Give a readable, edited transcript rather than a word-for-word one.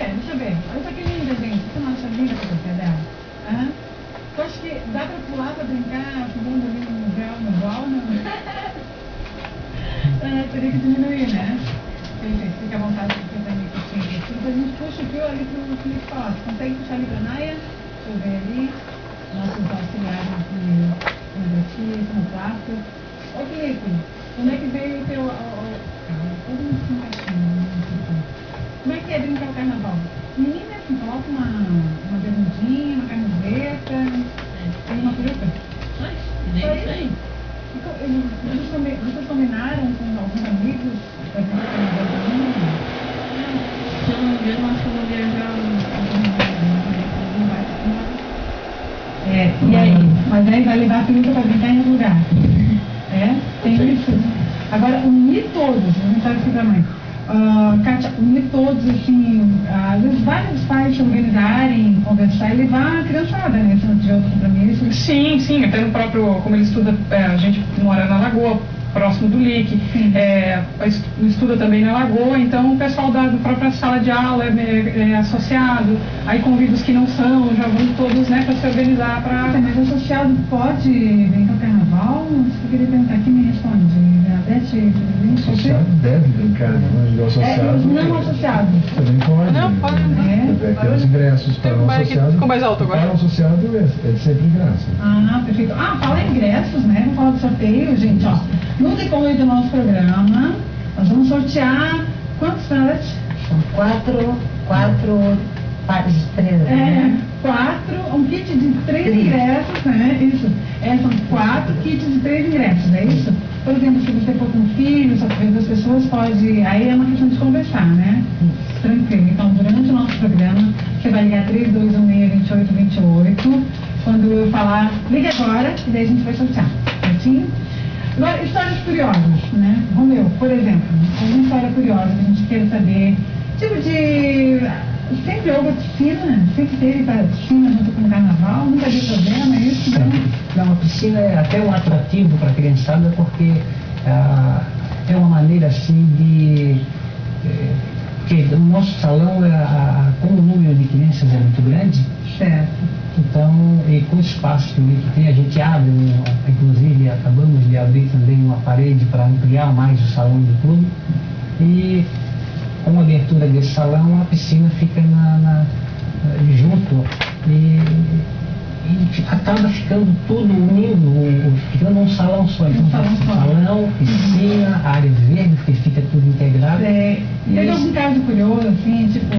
deixa eu ver. Olha só que linda, gente. Você não acha linda a fotografia dela? Hã? Tu acha que dá pra pular pra brincar, pulando ali no grau, no igual, não? Teria que diminuir, né? Gente, fica à vontade aqui pra mim, curtindo. A gente puxa o fio ali pro Felipe falar. Você consegue puxar ali pra Naya? Deixa eu ver ali. Nossos auxiliares de exercício, no quarto. Ô Felipe, como é que veio o teu... todo mundo se baixinho. Como é que é brincar o carnaval? Menina, assim, coloca uma bermudinha, uma camiseta, tem uma peruca. Só isso. Vocês combinaram com alguns amigos para vir para o carnaval do mundo? Se eu não me engano, acho que eu vou viajar e aí? Mas aí vai levar a peruca para brincar em outro lugar. Tem isso. Agora, unir todos, não sabe aqui pra mãe. Kátia, unir todos, assim, às vezes vários pais se organizarem, conversar e levar a criançada, né? Se não tiver outro compromisso. Sim, até no próprio, como ele estuda, a gente mora na Lagoa, próximo do LIC, estuda também na Lagoa, então o pessoal da própria sala de aula é associado, aí convida os que não são, já vão todos, né, para se organizar para... Mas o associado pode brincar o carnaval? Você queria perguntar, quem me responde? A Beth, o associado deve brincar, mas o associado... não associado. Também pode. Não, pode. Tem os ingressos para o associado. Ficou mais alto agora. Para o associado é sempre graça. Perfeito. Fala em ingressos, né? Vamos falar do sorteio, gente, ó. No decorrer do nosso programa, nós vamos sortear quantos pallets? São quatro pares de três, né? Um kit de 3 ingressos, né? Isso. São 4 kits de 3 ingressos, é isso? Por exemplo, se você for com um filho, só com 2 pessoas, pode... Aí é uma questão de conversar, né? Tranquilo. Então, durante o nosso programa, você vai ligar 3216-2828. Quando eu falar, liga agora, e daí a gente vai sortear. Certinho? Agora, histórias curiosas, né? Romeu, por exemplo, alguma história curiosa que a gente queira saber, tipo de... Sempre houve piscina? Sempre teve piscina junto com o carnaval? Nunca deu problema, é isso, né? Não, a piscina é até um atrativo para a criançada, porque é uma maneira assim de... porque no nosso salão, como o número de crianças é muito grande, Certo. Então, e com o espaço também que tem, a gente abre, inclusive acabamos de abrir também uma parede para ampliar mais o salão de clube. E com a abertura desse salão, a piscina fica junto e acaba ficando tudo unido, ficando um salão só. Então, salão, piscina, área verde, porque fica tudo integrado. Teve algum caso curioso, assim, tipo...